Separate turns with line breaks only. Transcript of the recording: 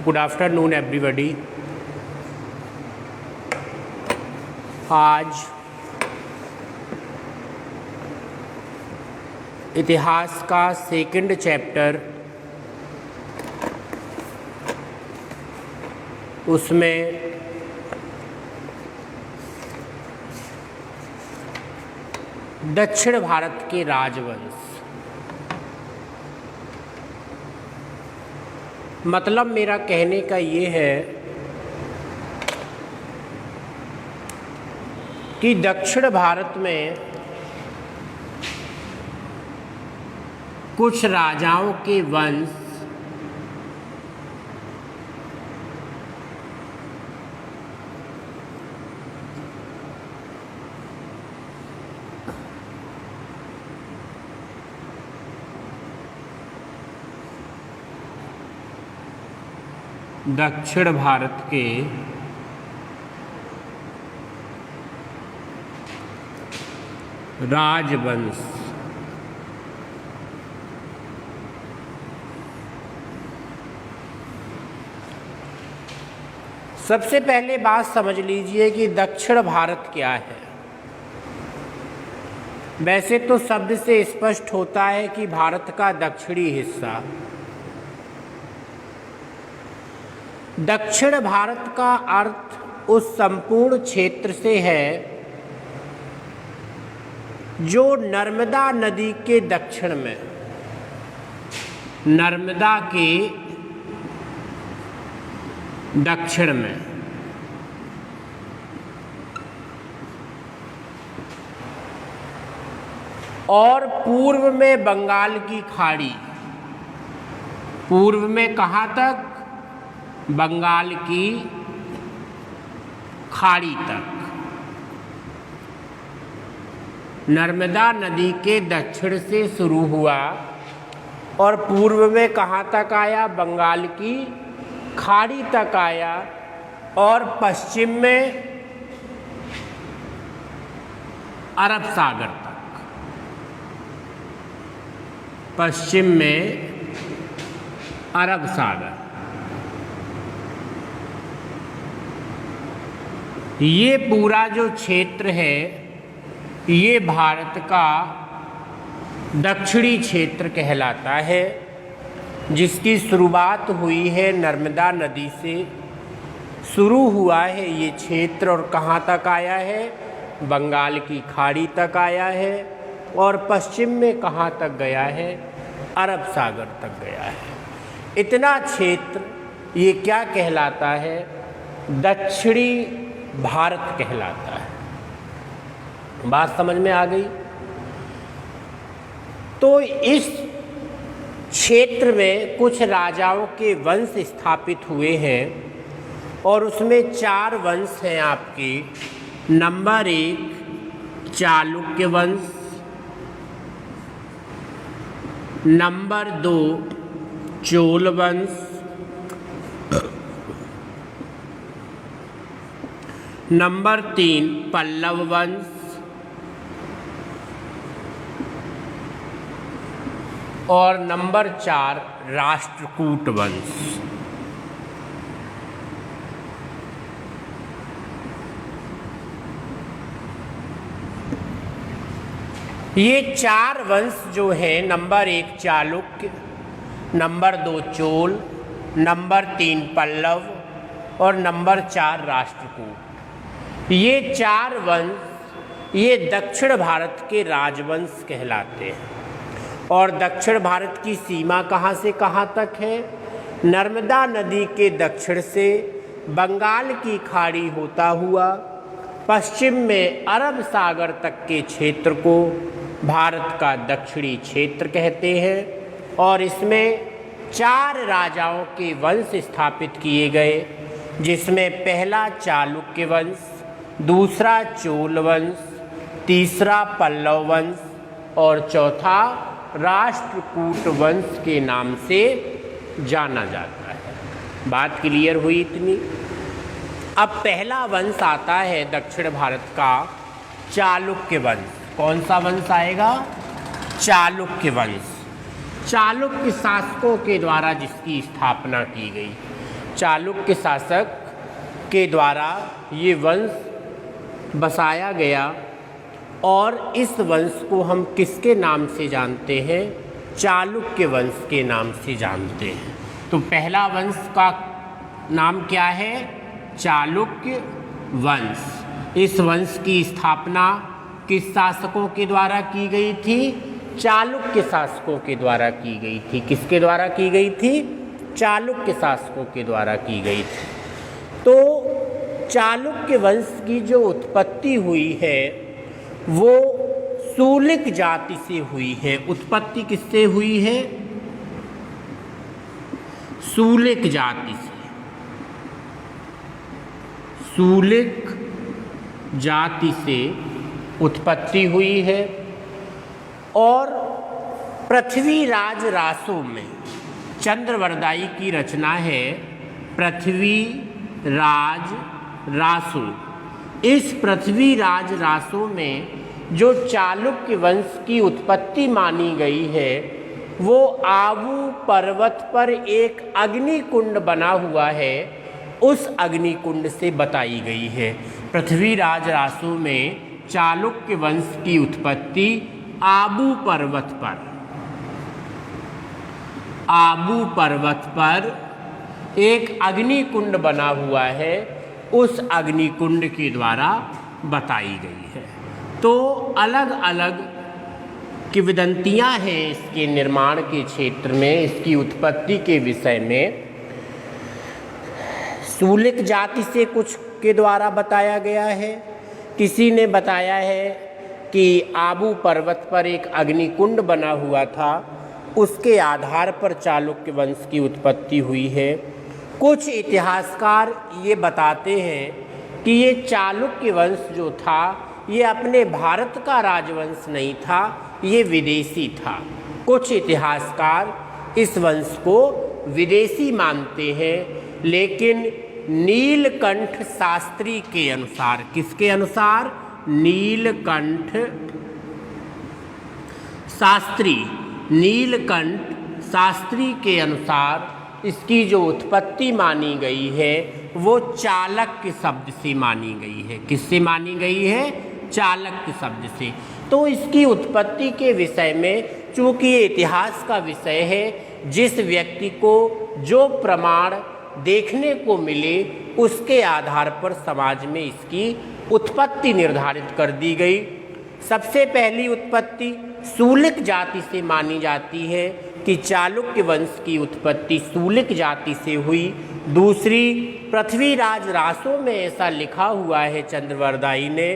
Good afternoon everybody. आज इतिहास का सेकंड चैप्टर, उसमें दक्षिण भारत के राजवंश, मतलब मेरा कहने का ये है कि दक्षिण भारत में कुछ राजाओं के वंश दक्षिण भारत के राजवंश सबसे पहले बात समझ लीजिए कि दक्षिण भारत क्या है। वैसे तो शब्द से स्पष्ट होता है कि भारत का दक्षिणी हिस्सा। दक्षिण भारत का अर्थ उस संपूर्ण क्षेत्र से है जो नर्मदा नदी के दक्षिण में, नर्मदा के दक्षिण में और पूर्व में बंगाल की खाड़ी। पूर्व में कहाँ तक? बंगाल की खाड़ी तक। नर्मदा नदी के दक्षिण से शुरू हुआ और पूर्व में कहाँ तक आया? बंगाल की खाड़ी तक आया और पश्चिम में अरब सागर तक। पश्चिम में अरब सागर। ये पूरा जो क्षेत्र है ये भारत का दक्षिणी क्षेत्र कहलाता है, जिसकी शुरुआत हुई है नर्मदा नदी से। शुरू हुआ है ये क्षेत्र और कहाँ तक आया है? बंगाल की खाड़ी तक आया है और पश्चिम में कहाँ तक गया है? अरब सागर तक गया है। इतना क्षेत्र ये क्या कहलाता है? दक्षिणी भारत कहलाता है। बात समझ में आ गई? तो इस क्षेत्र में कुछ राजाओं के वंश स्थापित हुए हैं और उसमें 4 वंश हैं आपके। नंबर 1 चालुक्य वंश, नंबर 2 चोल वंश, नंबर 3 पल्लव वंश और नंबर 4 राष्ट्रकूट वंश। ये 4 वंश जो हैं, number 1 Chalukya, number 2 Chola, number 3 Pallava और नंबर 4 राष्ट्रकूट, ये 4 वंश ये दक्षिण भारत के राजवंश कहलाते हैं। और दक्षिण भारत की सीमा कहाँ से कहाँ तक है? नर्मदा नदी के दक्षिण से बंगाल की खाड़ी होता हुआ पश्चिम में अरब सागर तक के क्षेत्र को भारत का दक्षिणी क्षेत्र कहते हैं। और इसमें 4 राजाओं के वंश स्थापित किए गए, जिसमें पहला चालुक्य वंश, दूसरा चोल वंश, तीसरा पल्लव वंश और चौथा राष्ट्रकूट वंश के नाम से जाना जाता है। बात क्लियर हुई इतनी? अब पहला वंश आता है दक्षिण भारत का चालुक्य वंश। कौन सा वंश आएगा? चालुक्य वंश। चालुक्य शासकों के द्वारा जिसकी स्थापना की गई। चालुक्य शासक के द्वारा ये वंश बसाया गया और इस वंश को हम किसके नाम से जानते हैं? चालुक्य वंश के नाम से जानते हैं। तो पहला वंश का नाम क्या है? चालुक्य वंश। इस वंश की स्थापना किस शासकों के द्वारा की गई थी? चालुक्य शासकों के द्वारा की गई थी। किसके द्वारा की गई थी? चालुक्य शासकों के द्वारा की गई थी। तो चालुक्य वंश की जो उत्पत्ति हुई है वो सूलिक जाति से हुई है। उत्पत्ति किससे हुई है? सूलिक जाति से। सूलिक जाति से उत्पत्ति हुई है और पृथ्वीराज रासो में चंद्रवरदाई की रचना है पृथ्वीराज रासो। इस पृथ्वीराज रासो में जो चालुक्य वंश की उत्पत्ति मानी गई है वो आबू पर्वत पर एक अग्निकुंड बना हुआ है, उस अग्निकुंड से बताई गई है। पृथ्वीराज रासो में चालुक्य वंश की उत्पत्ति आबू पर्वत पर, आबू पर्वत पर एक अग्निकुंड बना हुआ है, उस अग्निकुंड के द्वारा बताई गई है। तो अलग अलग किंवदंतियाँ हैं इसके निर्माण के क्षेत्र में, इसकी उत्पत्ति के विषय में। सूलिक जाति से कुछ के द्वारा बताया गया है। किसी ने बताया है कि आबू पर्वत पर एक अग्निकुंड बना हुआ था, उसके आधार पर चालुक्य वंश की उत्पत्ति हुई है। कुछ इतिहासकार ये बताते हैं कि ये चालुक्य वंश जो था ये अपने भारत का राजवंश नहीं था, ये विदेशी था। कुछ इतिहासकार इस वंश को विदेशी मानते हैं, लेकिन नीलकंठ शास्त्री के अनुसार, किसके अनुसार? नीलकंठ शास्त्री, नीलकंठ शास्त्री के अनुसार इसकी जो उत्पत्ति मानी गई है वो चालुक्य शब्द से मानी गई है। किससे मानी गई है? चालुक्य शब्द से। तो इसकी उत्पत्ति के विषय में, चूँकि ये इतिहास का विषय है, जिस व्यक्ति को जो प्रमाण देखने को मिले उसके आधार पर समाज में इसकी उत्पत्ति निर्धारित कर दी गई। सबसे पहली उत्पत्ति सूलिक जाति से मानी जाती है कि चालुक्य वंश की उत्पत्ति सूलिक जाति से हुई। दूसरी, पृथ्वीराज रासो में ऐसा लिखा हुआ है चंद्रवरदाई ने